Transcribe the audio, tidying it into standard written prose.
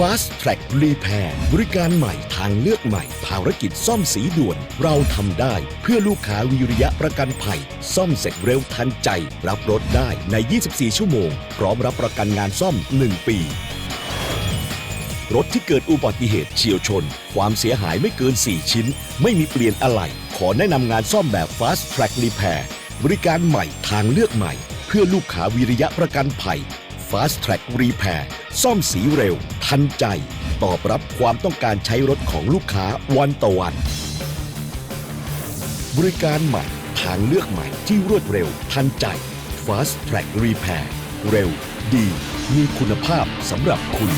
Fast Track Repair บริการใหม่ทางเลือกใหม่ภารกิจซ่อมสีด่วนเราทำได้เพื่อลูกค้าวิริยะประกันภัยซ่อมเสร็จเร็วทันใจรับรถได้ใน 24 ชั่วโมงพร้อมรับประกันงานซ่อม 1 ปี รถที่เกิดอุบัติเหตุเฉี่ยวชนความเสียหายไม่เกิน 4 ชิ้นไม่มีเปลี่ยนอะไหล่ขอแนะนำงานซ่อมแบบ Fast Track Repair บริการใหม่ทางเลือกใหม่เพื่อลูกค้าวิริยะประกันภัย Fast Track Repair ซ่อมสีเร็วทันใจตอบรับความต้องการใช้รถของลูกค้าวันต่อวัน บริการใหม่ทางเลือกใหม่ที่รวดเร็วทันใจ Fast Track Repair เร็วดีมีคุณภาพสำหรับคุณ